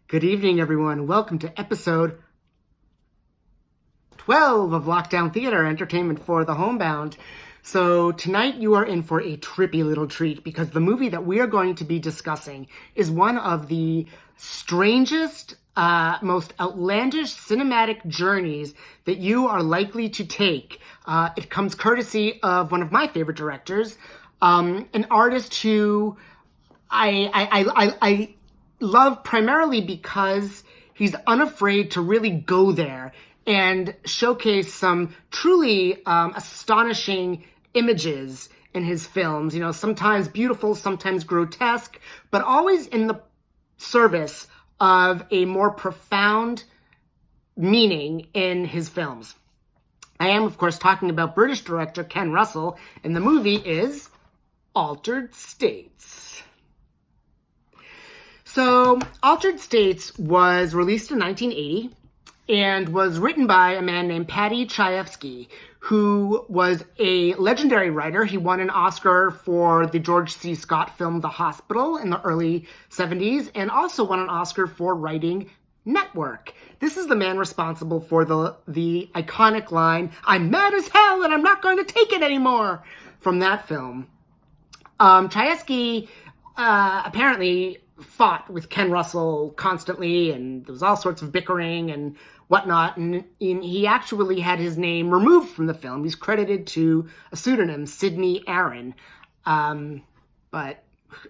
Good evening, everyone. Welcome to episode 12 of Lockdown Theater, entertainment for the homebound. So tonight you are in for a trippy little treat because the movie that we are going to be discussing is one of the strangest, most outlandish cinematic journeys that you are likely to take. It comes courtesy of one of my favorite directors, an artist who I love primarily because he's unafraid to really go there and showcase some truly astonishing images in his films. You know, sometimes beautiful, sometimes grotesque, but always in the service of a more profound meaning in his films. I am, of course, talking about British director Ken Russell, and the movie is Altered States. So, Altered States was released in 1980 and was written by a man named Paddy Chayefsky, who was a legendary writer. He won an Oscar for the George C. Scott film The Hospital in the early 70s, and also won an Oscar for writing Network. This is the man responsible for the iconic line, "I'm mad as hell and I'm not going to take it anymore," from that film. Chayefsky apparently fought with Ken Russell constantly, and there was all sorts of bickering and whatnot, and he actually had his name removed from the film. He's credited to a pseudonym, Sidney Aaron, but,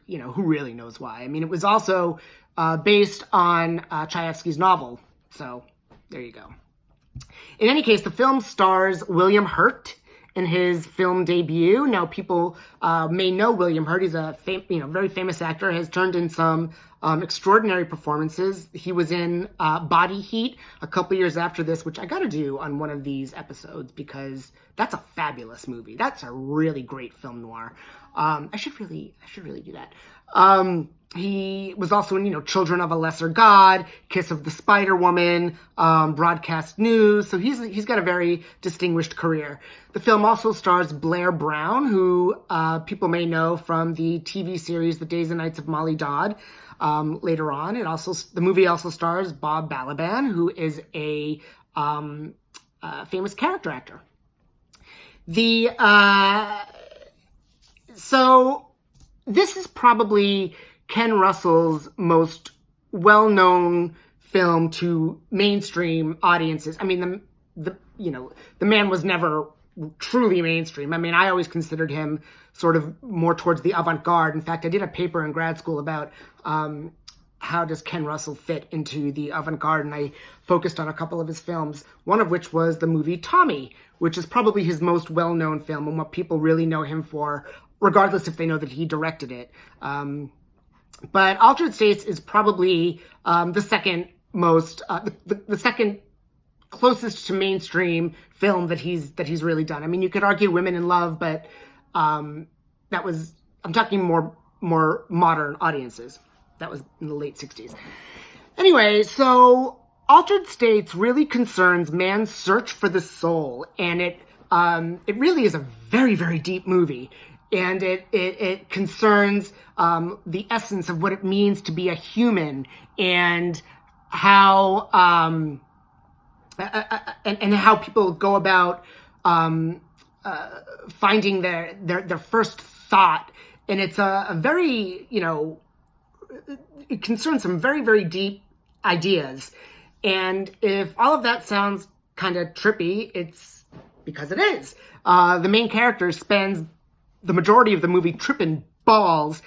you know, who really knows why? I mean, it was also based on Chayefsky's novel, so there you go. In any case, the film stars William Hurt in his film debut. Now, people may know William Hurt. He's a very famous actor, has turned in some extraordinary performances. He was in Body Heat a couple years after this, which I got to do on one of these episodes because that's a fabulous movie. That's a really great film noir. I should really do that. He was also in, Children of a Lesser God, Kiss of the Spider Woman, Broadcast News. So he's got a very distinguished career. The film also stars Blair Brown, who people may know from the TV series The Days and Nights of Molly Dodd. Later on, the movie also stars Bob Balaban, who is a famous character actor. So this is probably Ken Russell's most well-known film to mainstream audiences. I mean, the man was never truly mainstream. I mean, I always considered him sort of more towards the avant-garde. In fact, I did a paper in grad school about how does Ken Russell fit into the avant-garde, and I focused on a couple of his films, one of which was the movie Tommy, which is probably his most well-known film and what people really know him for, regardless if they know that he directed it. But Altered States is probably the second most, the second closest to mainstream film that he's really done. I mean, you could argue Women in Love, but I'm talking more modern audiences. That was in the late 60s. Anyway, so Altered States really concerns man's search for the soul, and it really is a very, very deep movie. And it concerns the essence of what it means to be a human, and how and how people go about finding their first thought. And it's a very, it concerns some very, very deep ideas. And if all of that sounds kind of trippy, it's because it is. The main character spends the majority of the movie tripping balls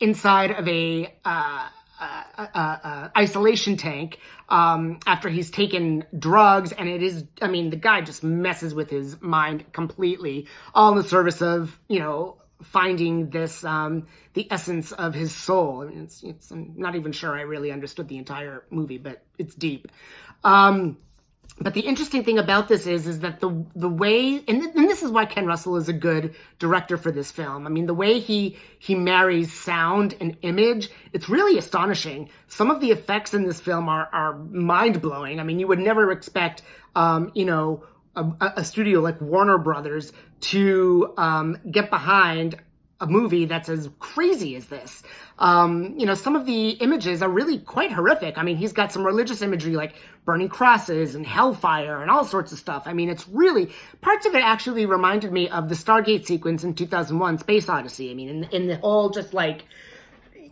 inside of a isolation tank after he's taken drugs, and the guy just messes with his mind completely, all in the service of finding this the essence of his soul. I mean, I'm not even sure I really understood the entire movie, but it's deep. But the interesting thing about this is that the way, and this is why Ken Russell is a good director for this film. I mean, the way he marries sound and image, it's really astonishing. Some of the effects in this film are mind-blowing. I mean, you would never expect, a studio like Warner Brothers to get behind a movie that's as crazy as this. Some of the images are really quite horrific. I mean, he's got some religious imagery like burning crosses and hellfire and all sorts of stuff. I mean, it's really, parts of it actually reminded me of the Stargate sequence in 2001, Space Odyssey. I mean, in the whole just like,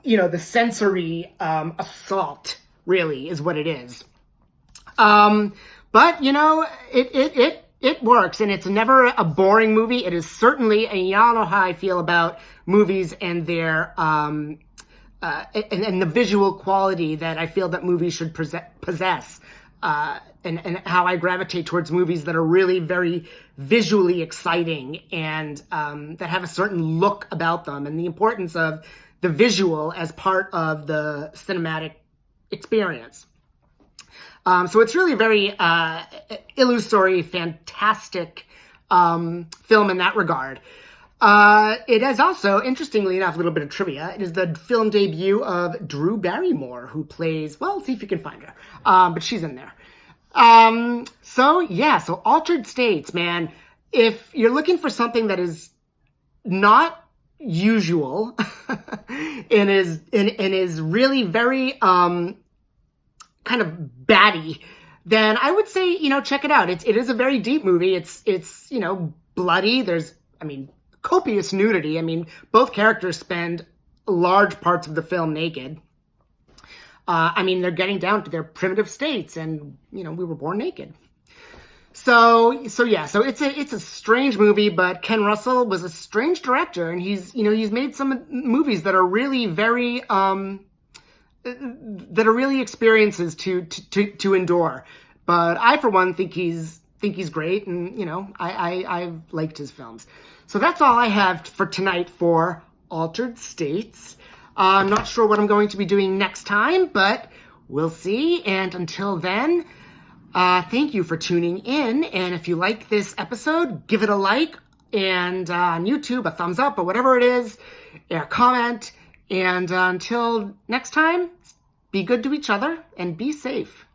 the sensory assault really is what it is. But, it works, and it's never a boring movie. It is certainly, and y'all know how I feel about movies and their, and the visual quality that I feel that movies should possess, and how I gravitate towards movies that are really very visually exciting and that have a certain look about them, and the importance of the visual as part of the cinematic experience. So it's really a very illusory, fantastic film in that regard. It is also, interestingly enough, a little bit of trivia. It is the film debut of Drew Barrymore, who plays, well, see if you can find her. But she's in there. So Altered States, man. If you're looking for something that is not usual and is really very kind of batty, then I would say, check it out. It is a very deep movie. It's bloody. There's, copious nudity. Both characters spend large parts of the film naked. They're getting down to their primitive states, and, we were born naked. So it's a strange movie, but Ken Russell was a strange director, and he's made some movies that are really very, experiences to endure. But I, for one, think he's great, and I've liked his films. So that's all I have for tonight for Altered States. I'm not sure what I'm going to be doing next time, but we'll see. And until then, thank you for tuning in. And if you like this episode, give it a like, and on YouTube, a thumbs up or whatever it is, a comment. And until next time, be good to each other and be safe.